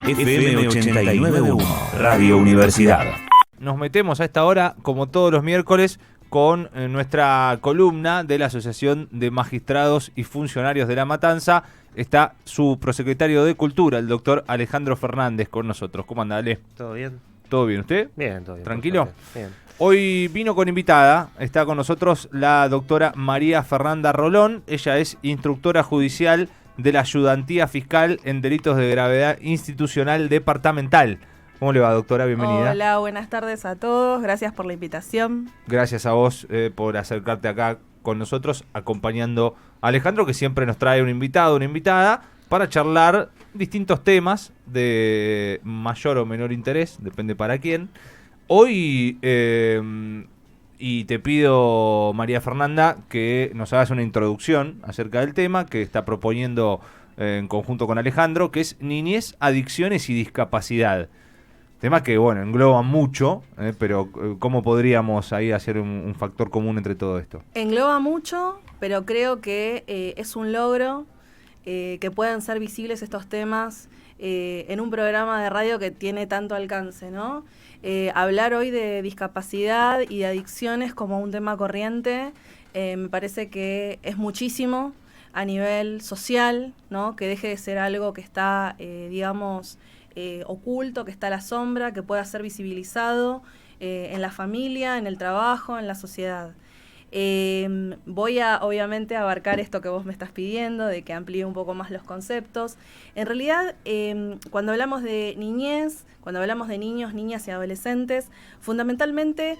FM 89.1, Radio Universidad. Nos metemos a esta hora, como todos los miércoles, con nuestra columna de la Asociación de Magistrados y Funcionarios de La Matanza. Está su prosecretario de Cultura, el doctor Alejandro Fernández, con nosotros. ¿Cómo anda, Ale? ¿Todo bien? ¿Todo bien? ¿Usted? Bien, todo bien. ¿Tranquilo? Bien. Hoy vino con invitada, está con nosotros la doctora María Fernanda Rolón. Ella es instructora judicial de la Ayudantía Fiscal en Delitos de Gravedad Institucional Departamental. ¿Cómo le va, doctora? Bienvenida. Hola, buenas tardes a todos. Gracias por la invitación. Gracias a vos por acercarte acá con nosotros, acompañando a Alejandro, que siempre nos trae un invitado, una invitada, para charlar distintos temas de mayor o menor interés, depende para quién. Hoy, y te pido, María Fernanda, que nos hagas una introducción acerca del tema que está proponiendo en conjunto con Alejandro, que es niñez, adicciones y discapacidad. Tema que, bueno, engloba mucho, pero ¿cómo podríamos ahí hacer un factor común entre todo esto? Engloba mucho, pero creo que es un logro que puedan ser visibles estos temas en un programa de radio que tiene tanto alcance, ¿no? Hablar hoy de discapacidad y de adicciones como un tema corriente, me parece que es muchísimo a nivel social, ¿no? Que deje de ser algo que está, oculto, que está a la sombra, que pueda ser visibilizado en la familia, en el trabajo, en la sociedad. Voy a, obviamente, abarcar esto que vos me estás pidiendo, de que amplíe un poco más los conceptos. En realidad, cuando hablamos de niñez, cuando hablamos de niños, niñas y adolescentes, fundamentalmente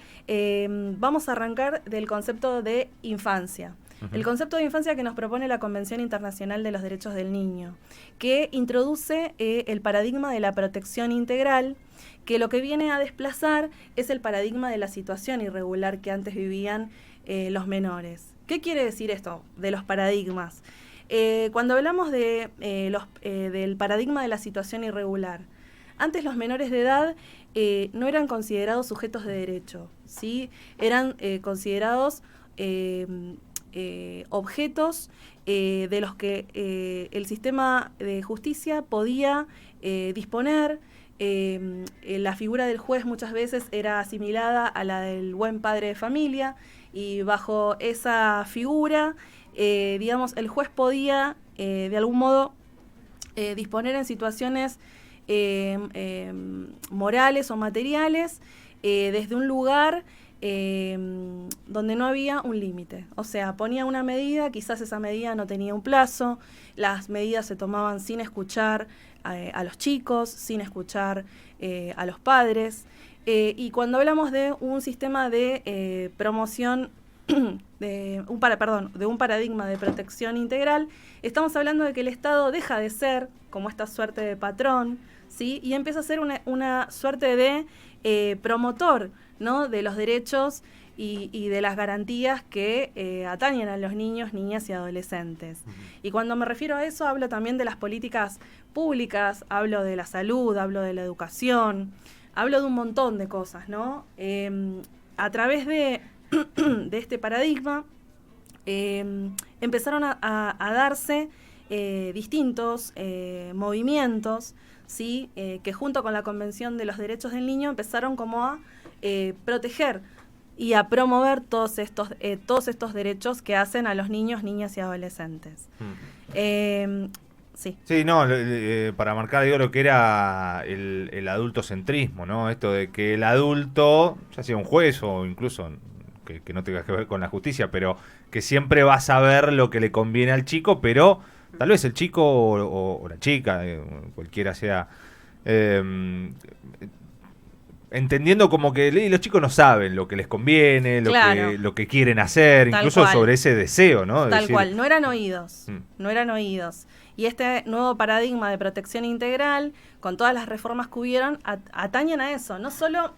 vamos a arrancar del concepto de infancia. El concepto de infancia que nos propone la Convención Internacional de los Derechos del Niño, que introduce el paradigma de la protección integral, que lo que viene a desplazar es el paradigma de la situación irregular que antes vivían los menores. ¿Qué quiere decir esto de los paradigmas? Cuando hablamos del paradigma de la situación irregular, antes los menores de edad no eran considerados sujetos de derecho, ¿sí? Eran considerados objetos de los que el sistema de justicia podía disponer. La figura del juez muchas veces era asimilada a la del buen padre de familia, y bajo esa figura, el juez podía de algún modo disponer en situaciones morales o materiales desde un lugar donde no había un límite. O sea, ponía una medida, quizás esa medida no tenía un plazo, las medidas se tomaban sin escuchar a los chicos, sin escuchar a los padres. Y cuando hablamos de un sistema de promoción, de un paradigma de protección integral, estamos hablando de que el Estado deja de ser como esta suerte de patrón, ¿sí? Y empieza a ser una suerte de promotor, ¿no? De los derechos y de las garantías que atañen a los niños, niñas y adolescentes. Y cuando me refiero a eso, hablo también de las políticas públicas, hablo de la salud, hablo de la educación, hablo de un montón de cosas, ¿no? A través de este paradigma empezaron a darse distintos movimientos, ¿sí? Que junto con la Convención de los Derechos del Niño empezaron como a proteger y a promover todos estos derechos que hacen a los niños, niñas y adolescentes. Sí. Sí, no, para marcar, digo, lo que era el adultocentrismo, ¿no? Esto de que el adulto, ya sea un juez o incluso que no tenga que ver con la justicia, pero que siempre va a saber lo que le conviene al chico, pero tal vez el chico o la chica, cualquiera sea, entendiendo como que los chicos no saben lo que les conviene, Claro. lo que quieren hacer, Tal incluso cual. sobre ese deseo, ¿no? Tal cual, no eran oídos, no eran oídos. Y este nuevo paradigma de protección integral, con todas las reformas que hubieron, atañen a eso, no solo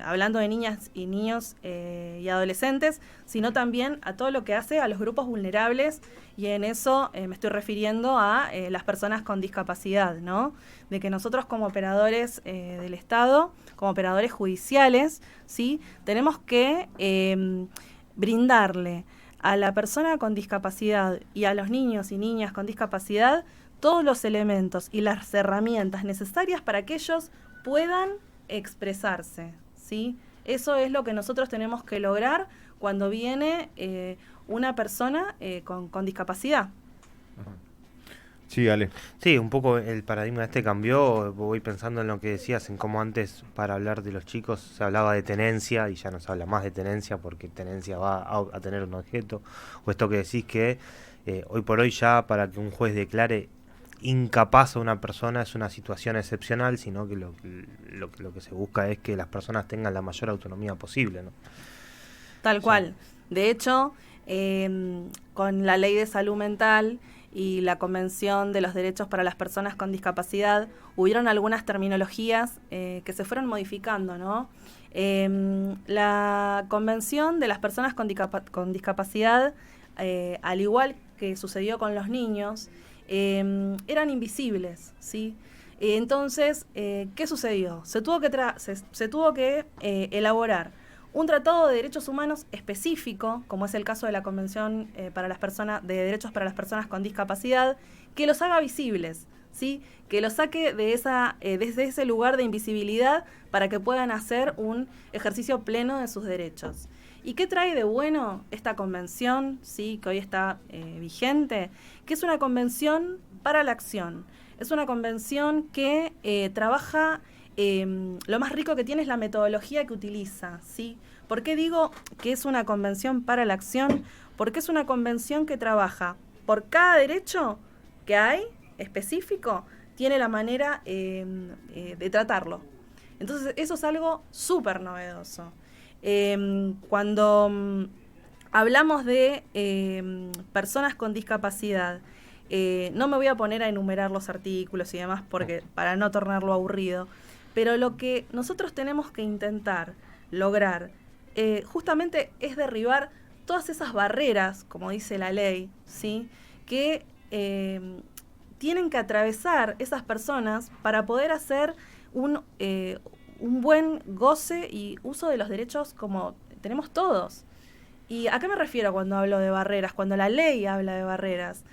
hablando de niñas y niños y adolescentes, sino también a todo lo que hace a los grupos vulnerables, y en eso me estoy refiriendo a las personas con discapacidad, ¿no? De que nosotros como operadores del Estado, como operadores judiciales, ¿sí? Tenemos que brindarle a la persona con discapacidad y a los niños y niñas con discapacidad todos los elementos y las herramientas necesarias para que ellos puedan expresarse, ¿sí? Eso es lo que nosotros tenemos que lograr cuando viene una persona con discapacidad. Sí, Ale. Sí, un poco el paradigma cambió. Voy pensando en lo que decías, en cómo antes para hablar de los chicos se hablaba de tenencia y ya no se habla más de tenencia porque tenencia va a tener un objeto. O esto que decís que hoy por hoy ya para que un juez declare incapaz a una persona es una situación excepcional, sino que lo que se busca es que las personas tengan la mayor autonomía posible, ¿no? Tal cual. De hecho, con la Ley de Salud Mental y la Convención de los Derechos para las Personas con Discapacidad, hubieron algunas terminologías que se fueron modificando, ¿no? La Convención de las Personas con Discapacidad, al igual que sucedió con los niños, eran invisibles, ¿sí? Entonces, ¿qué sucedió? Se tuvo que elaborar un tratado de derechos humanos específico, como es el caso de la Convención de Derechos para las Personas con Discapacidad, que los haga visibles, ¿sí? Que los saque desde ese lugar de invisibilidad para que puedan hacer un ejercicio pleno de sus derechos. ¿Y qué trae de bueno esta convención, sí, que hoy está vigente? Que es una convención para la acción. Es una convención que trabaja... lo más rico que tiene es la metodología que utiliza, ¿sí? ¿Por qué digo que es una convención para la acción? Porque es una convención que trabaja por cada derecho que hay específico, tiene la manera de tratarlo. Entonces eso es algo súper novedoso. Cuando hablamos de personas con discapacidad, no me voy a poner a enumerar los artículos y demás porque para no tornarlo aburrido, pero lo que nosotros tenemos que intentar lograr justamente es derribar todas esas barreras, como dice la ley, ¿sí? Que tienen que atravesar esas personas para poder hacer un buen goce y uso de los derechos como tenemos todos. ¿Y a qué me refiero cuando hablo de barreras? Cuando la ley habla de barreras.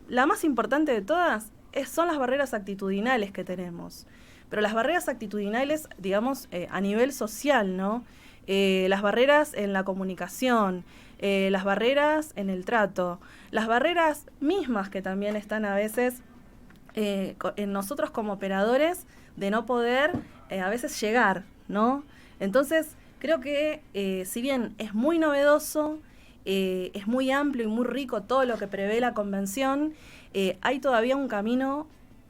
La más importante de todas son las barreras actitudinales que tenemos. Pero las barreras actitudinales, digamos, a nivel social, ¿no? Las barreras en la comunicación, las barreras en el trato, las barreras mismas que también están a veces en nosotros como operadores de no poder a veces llegar, ¿no? Entonces, creo que si bien es muy novedoso, es muy amplio y muy rico todo lo que prevé la convención, hay todavía un camino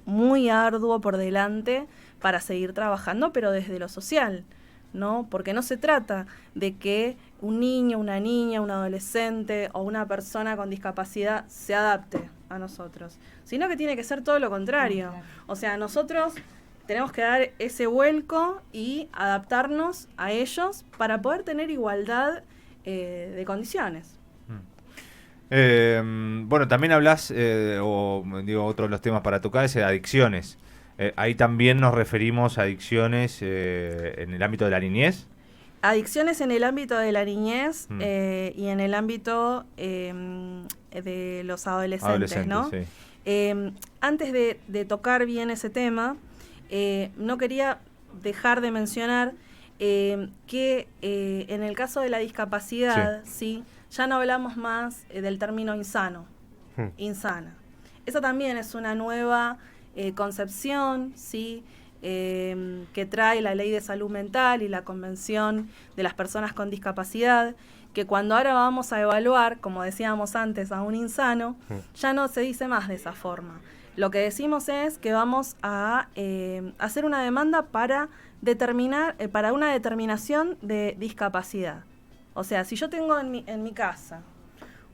muy arduo por delante para seguir trabajando, pero desde lo social, ¿no? Porque no se trata de que un niño, una niña, un adolescente o una persona con discapacidad se adapte a nosotros, sino que tiene que ser todo lo contrario. O sea, nosotros tenemos que dar ese vuelco y adaptarnos a ellos para poder tener igualdad de condiciones. Bueno, también hablas, otro de los temas para tocar es adicciones. Ahí también nos referimos a adicciones en el ámbito de la niñez. Adicciones en el ámbito de la niñez y en el ámbito de los adolescentes, ¿no? Sí. Antes de tocar bien ese tema, no quería dejar de mencionar que en el caso de la discapacidad, sí, ya no hablamos más del término insano, insana. Esa también es una nueva concepción, ¿sí? Que trae la Ley de Salud Mental y la Convención de las Personas con Discapacidad, que cuando ahora vamos a evaluar, como decíamos antes, a un insano, ya no se dice más de esa forma. Lo que decimos es que vamos a hacer una demanda para una determinación de discapacidad. O sea, si yo tengo en mi casa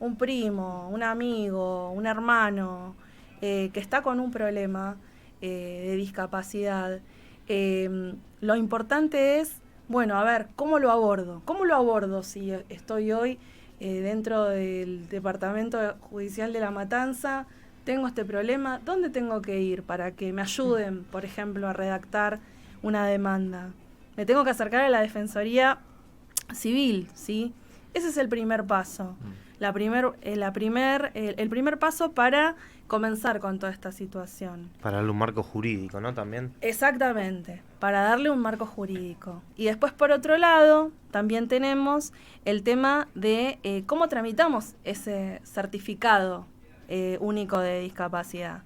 un primo, un amigo, un hermano que está con un problema de discapacidad, lo importante es, bueno, a ver, ¿cómo lo abordo? ¿Cómo lo abordo si estoy hoy dentro del Departamento Judicial de La Matanza? Tengo este problema, ¿dónde tengo que ir para que me ayuden, por ejemplo, a redactar una demanda? Me tengo que acercar a la Defensoría Civil, ¿sí? Ese es el primer paso. el primer paso para comenzar con toda esta situación. Para darle un marco jurídico, ¿no? También. Exactamente, para darle un marco jurídico. Y después, por otro lado, también tenemos el tema de cómo tramitamos ese certificado único de discapacidad,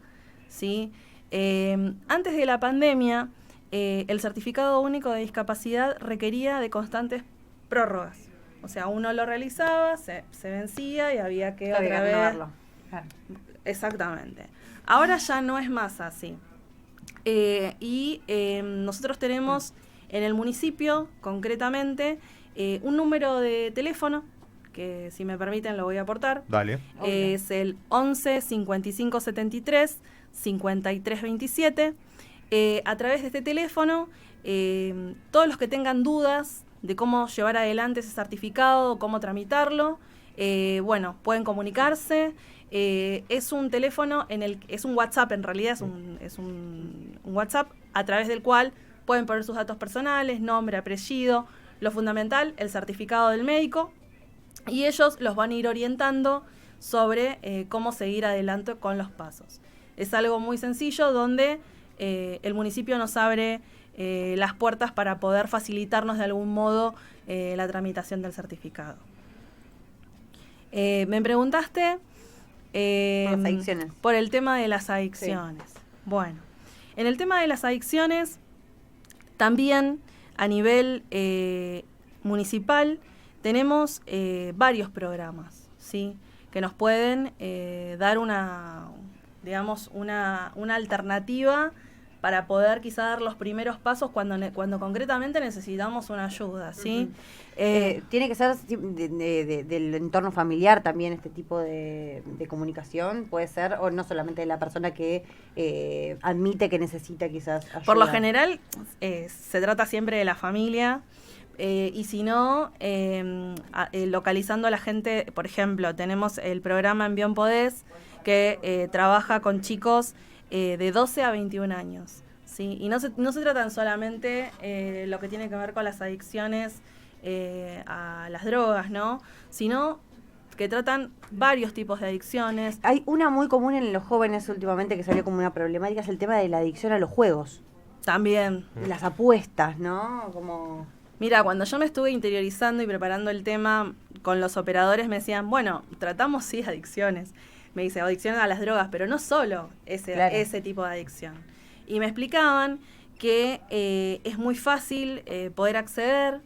¿sí? Antes de la pandemia, el certificado único de discapacidad requería de constantes prórrogas. O sea, uno lo realizaba, se vencía y había que otra vez renovarlo. Claro. Exactamente. Ahora ya no es más así. Nosotros tenemos en el municipio, concretamente, un número de teléfono, que si me permiten lo voy a aportar. Dale. Es el 11 55 73 53 27. A través de este teléfono, todos los que tengan dudas de cómo llevar adelante ese certificado, cómo tramitarlo, pueden comunicarse. Es un teléfono es un WhatsApp, en realidad es un WhatsApp a través del cual pueden poner sus datos personales, nombre, apellido, lo fundamental, el certificado del médico, y ellos los van a ir orientando sobre cómo seguir adelante con los pasos. Es algo muy sencillo donde el municipio nos abre las puertas para poder facilitarnos de algún modo la tramitación del certificado. Me preguntaste Las adicciones. por el tema de las adicciones. Sí. Bueno, en el tema de las adicciones, también a nivel municipal tenemos varios programas, ¿sí? Que nos pueden dar una alternativa para poder quizá dar los primeros pasos cuando concretamente necesitamos una ayuda, ¿sí? Uh-huh. ¿Tiene que ser del entorno familiar también este tipo de comunicación? ¿Puede ser? ¿O no solamente de la persona que admite que necesita quizás ayuda? Por lo general se trata siempre de la familia. Y si no, localizando a la gente, por ejemplo, tenemos el programa En Bien Podés, que trabaja con chicos de 12 a 21 años, ¿sí? Y no se tratan solamente lo que tiene que ver con las adicciones a las drogas, ¿no? Sino que tratan varios tipos de adicciones. Hay una muy común en los jóvenes últimamente que salió como una problemática, es el tema de la adicción a los juegos. También. Las apuestas, ¿no? Como... Mira, cuando yo me estuve interiorizando y preparando el tema con los operadores me decían, bueno, tratamos sí adicciones. Me dice, adicción a las drogas, pero no solo ese tipo de adicción. Y me explicaban que es muy fácil poder acceder,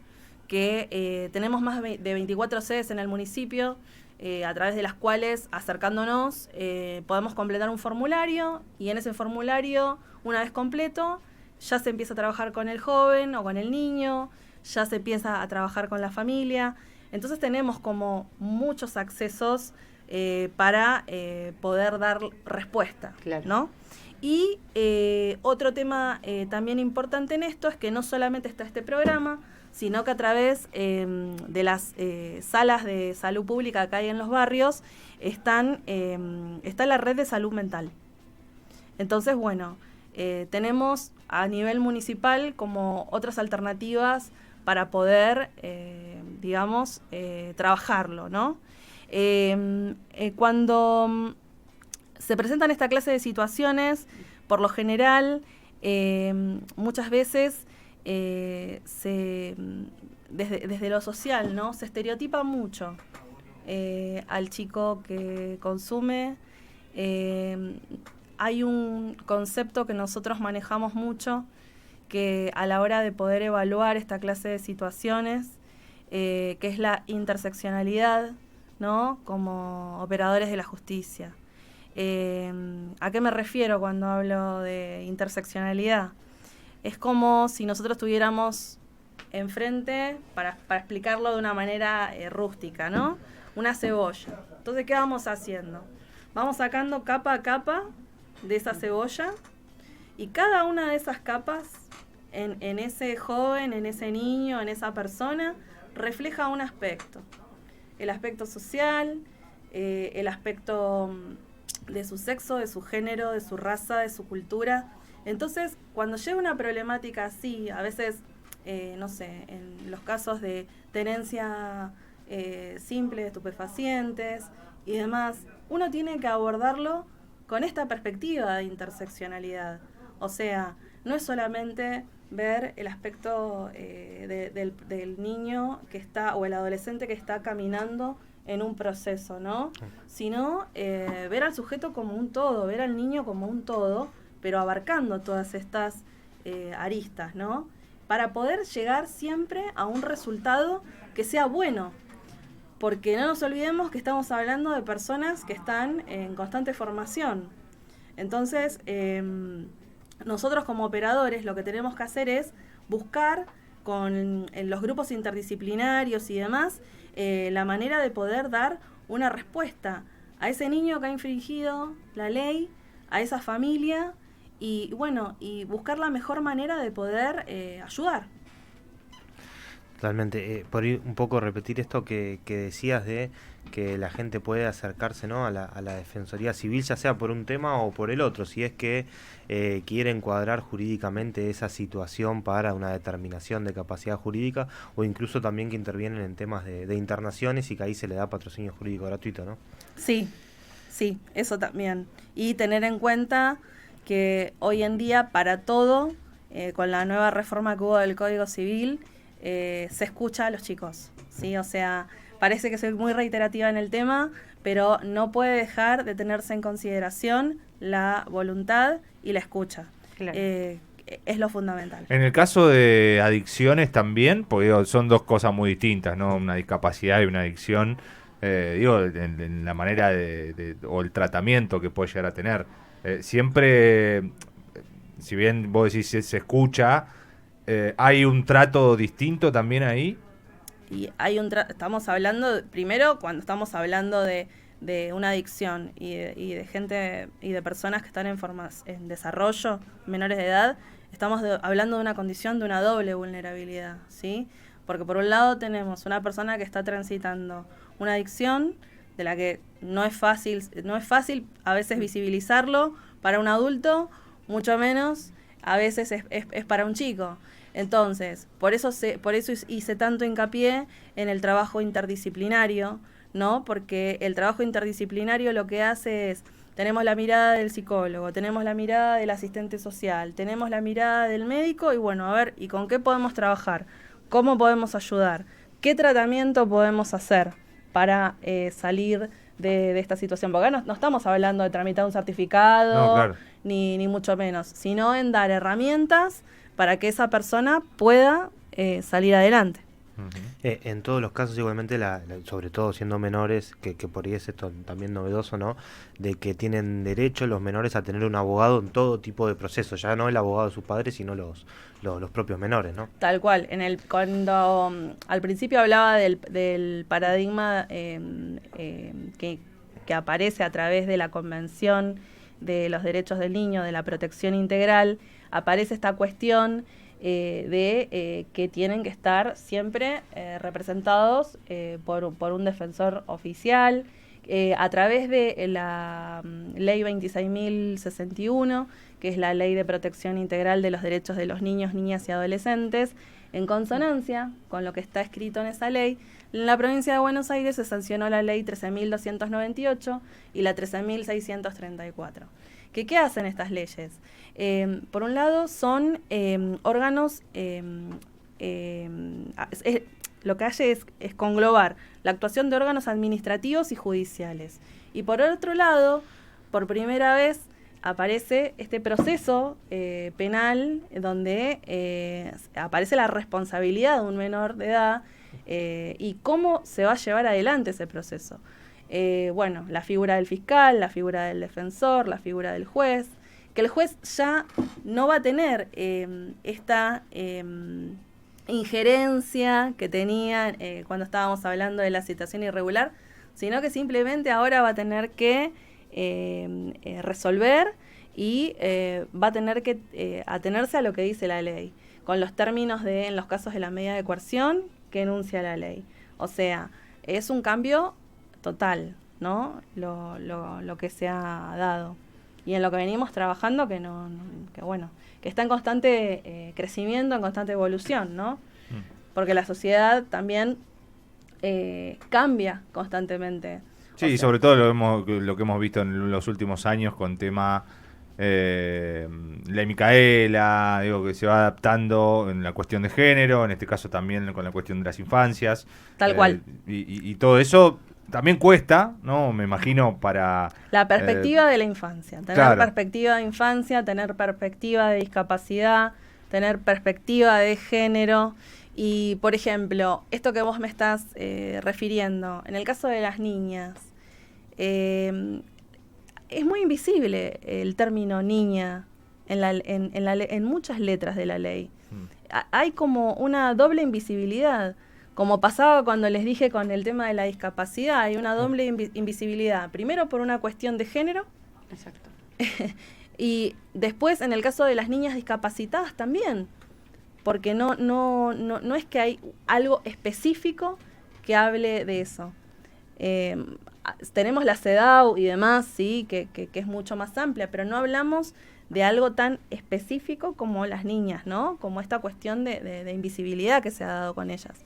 que tenemos más de 24 sedes en el municipio, a través de las cuales, acercándonos, podemos completar un formulario, y en ese formulario, una vez completo, ya se empieza a trabajar con el joven o con el niño, ya se empieza a trabajar con la familia. Entonces tenemos como muchos accesos para poder dar respuesta, claro, ¿no? Y otro tema también importante en esto es que no solamente está este programa, sino que a través de las salas de salud pública que hay en los barrios está la red de salud mental. Entonces, bueno, tenemos a nivel municipal como otras alternativas para poder, trabajarlo, ¿no? Cuando se presentan esta clase de situaciones, por lo general, muchas veces desde lo social, ¿no? Se estereotipa mucho al chico que consume. Hay un concepto que nosotros manejamos mucho, que a la hora de poder evaluar esta clase de situaciones, que es la interseccionalidad, ¿no? Como operadores de la justicia. ¿A qué me refiero cuando hablo de interseccionalidad? Es como si nosotros tuviéramos enfrente, para explicarlo de una manera rústica, ¿no? Una cebolla. Entonces, ¿qué vamos haciendo? Vamos sacando capa a capa de esa cebolla, y cada una de esas capas en ese joven, en ese niño, en esa persona, refleja un aspecto. El aspecto social, el aspecto de su sexo, de su género, de su raza, de su cultura. Entonces, cuando llega una problemática así, a veces, en los casos de tenencia simple, estupefacientes y demás, uno tiene que abordarlo con esta perspectiva de interseccionalidad. O sea, no es solamente ver el aspecto del niño que está, o el adolescente que está caminando en un proceso, ¿no? Sino ver al sujeto como un todo, ver al niño como un todo, pero abarcando todas estas aristas, ¿no? Para poder llegar siempre a un resultado que sea bueno. Porque no nos olvidemos que estamos hablando de personas que están en constante formación. Entonces, nosotros como operadores lo que tenemos que hacer es buscar en los grupos interdisciplinarios y demás la manera de poder dar una respuesta a ese niño que ha infringido la ley, a esa familia y bueno, y buscar la mejor manera de poder ayudar. Totalmente. Por ir un poco repetir esto que decías de que la gente puede acercarse, ¿no?, a la Defensoría Civil, ya sea por un tema o por el otro, si es que quiere encuadrar jurídicamente esa situación para una determinación de capacidad jurídica, o incluso también que intervienen en temas de internaciones y que ahí se le da patrocinio jurídico gratuito, ¿no? Sí, eso también. Y tener en cuenta que hoy en día para todo, con la nueva reforma que hubo del Código Civil, se escucha a los chicos, ¿sí? O sea, parece que soy muy reiterativa en el tema, pero no puede dejar de tenerse en consideración la voluntad y la escucha. Claro. Es lo fundamental. En el caso de adicciones también, porque digo, son dos cosas muy distintas, ¿no? Una discapacidad y una adicción, en la manera o el tratamiento que puede llegar a tener. Siempre, si bien vos decís se escucha, ¿hay un trato distinto también ahí? Y hay estamos hablando, primero, cuando estamos hablando de una adicción y de gente y de personas que están en desarrollo, menores de edad, estamos hablando de una condición de una doble vulnerabilidad, ¿sí? Porque por un lado tenemos una persona que está transitando una adicción de la que no es fácil a veces visibilizarlo para un adulto, mucho menos a veces es para un chico. Entonces, por eso hice tanto hincapié en el trabajo interdisciplinario, ¿no? Porque el trabajo interdisciplinario lo que hace es, tenemos la mirada del psicólogo, tenemos la mirada del asistente social, tenemos la mirada del médico y bueno, a ver, ¿y con qué podemos trabajar? ¿Cómo podemos ayudar? ¿Qué tratamiento podemos hacer para salir de esta situación? Porque acá no estamos hablando de tramitar un certificado, No, claro, ni mucho menos, sino en dar herramientas para que esa persona pueda salir adelante. En todos los casos, igualmente, sobre todo siendo menores, que por ahí es esto también novedoso, ¿no?, de que tienen derecho los menores a tener un abogado en todo tipo de procesos, ya no el abogado de sus padres, sino los propios menores, ¿no? Tal cual. Cuando al principio hablaba del paradigma que aparece a través de la Convención de los Derechos del Niño, de la protección integral, aparece esta cuestión de que tienen que estar siempre representados por un defensor oficial, a través de la ley 26.061, que es la Ley de Protección Integral de los Derechos de los Niños, Niñas y Adolescentes. En consonancia con lo que está escrito en esa ley, en la provincia de Buenos Aires se sancionó la ley 13.298 y la 13.634. ¿Qué hacen estas leyes? Por un lado, son órganos, lo que hace es conglobar la actuación de órganos administrativos y judiciales. Y por otro lado, por primera vez aparece este proceso penal donde aparece la responsabilidad de un menor de edad y cómo se va a llevar adelante ese proceso. Bueno, la figura del fiscal, la figura del defensor, la figura del juez, que el juez ya no va a tener esta injerencia que tenía cuando estábamos hablando de la citación irregular, sino que simplemente ahora va a tener que resolver y va a tener que atenerse a lo que dice la ley, con los términos en los casos de la medida de coerción que enuncia la ley. O sea, es un cambio total, ¿no? Lo que se ha dado. Y en lo que venimos trabajando, que está en constante crecimiento, en constante evolución, ¿no? Porque la sociedad también cambia constantemente. Sí, O y sea, sobre todo lo que hemos visto en los últimos años con tema Ley Micaela, digo, que se va adaptando en la cuestión de género, en este caso también con la cuestión de las infancias. Tal cual. Y todo eso también cuesta, ¿no? Me imagino para... La perspectiva de la infancia, tener claro. perspectiva de infancia, tener perspectiva de discapacidad, tener perspectiva de género. Y, por ejemplo, esto que vos me estás refiriendo, en el caso de las niñas, es muy invisible el término niña en muchas letras de la ley. Hay como una doble invisibilidad. Como pasaba cuando les dije con el tema de la discapacidad, hay una doble invisibilidad. Primero por una cuestión de género. Exacto. Y después, en el caso de las niñas discapacitadas también. Porque no es que hay algo específico que hable de eso. Tenemos la CEDAW y demás, sí, que es mucho más amplia, pero no hablamos de algo tan específico como las niñas, ¿no? Como esta cuestión de invisibilidad que se ha dado con ellas.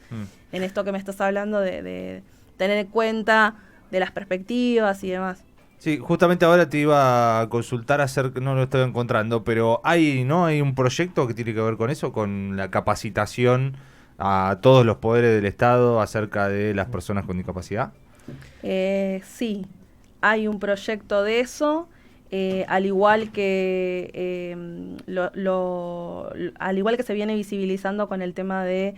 En esto que me estás hablando de tener en cuenta de las perspectivas y demás. Sí, justamente ahora te iba a consultar no lo estoy encontrando, pero hay un proyecto que tiene que ver con eso, con la capacitación a todos los poderes del Estado acerca de las personas con discapacidad. Sí, hay un proyecto de eso. Al igual que al igual que se viene visibilizando con el tema de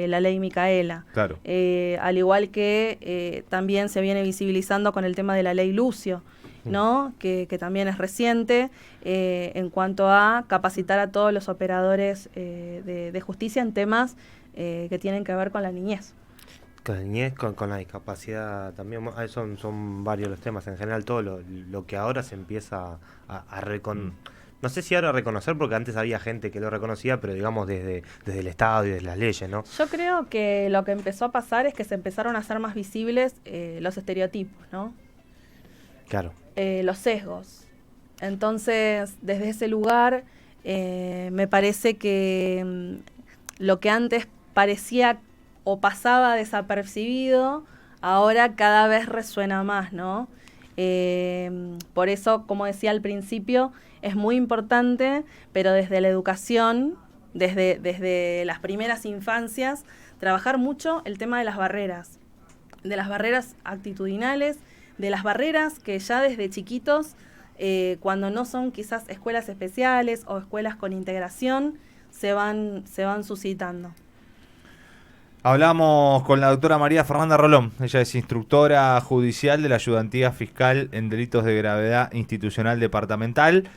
la ley Micaela, Claro. Al igual que también se viene visibilizando con el tema de la ley Lucio, ¿no? Que también es reciente en cuanto a capacitar a todos los operadores de justicia en temas que tienen que ver con la niñez. Con la niñez, con la discapacidad también, son varios los temas. En general, todo lo que ahora se empieza a reconocer. No sé si ahora a reconocer, porque antes había gente que lo reconocía, pero digamos desde el Estado y desde las leyes, ¿no? Yo creo que lo que empezó a pasar es que se empezaron a hacer más visibles los estereotipos, ¿no? Claro. Los sesgos. Entonces, desde ese lugar, me parece que lo que antes parecía o pasaba desapercibido, ahora cada vez resuena más, ¿no? Por eso, como decía al principio, es muy importante, pero desde la educación, desde las primeras infancias, trabajar mucho el tema de las barreras actitudinales, de las barreras que ya desde chiquitos, cuando no son quizás escuelas especiales o escuelas con integración, se van suscitando. Hablamos con la doctora María Fernanda Rolón. Ella es instructora judicial de la Ayudantía Fiscal en Delitos de Gravedad Institucional Departamental.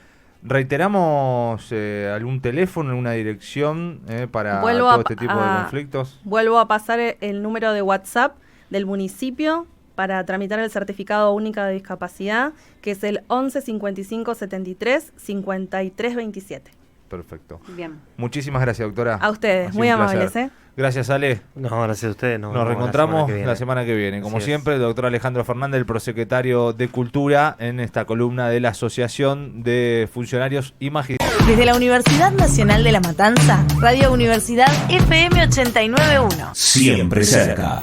Reiteramos algún teléfono, alguna dirección para todo este tipo de conflictos. Vuelvo a pasar el número de WhatsApp del municipio para tramitar el certificado único de discapacidad, que es el 11 55 73 53 27. Perfecto. Bien. Muchísimas gracias, doctora. A ustedes, Ha sido muy un placer. amables, Gracias, Ale. No, gracias a ustedes. Nos reencontramos la semana que viene. Como siempre, el doctor Alejandro Fernández, el prosecretario de Cultura, en esta columna de la Asociación de Funcionarios y Magistrados. Desde la Universidad Nacional de La Matanza, Radio Universidad FM 89.1. Siempre cerca.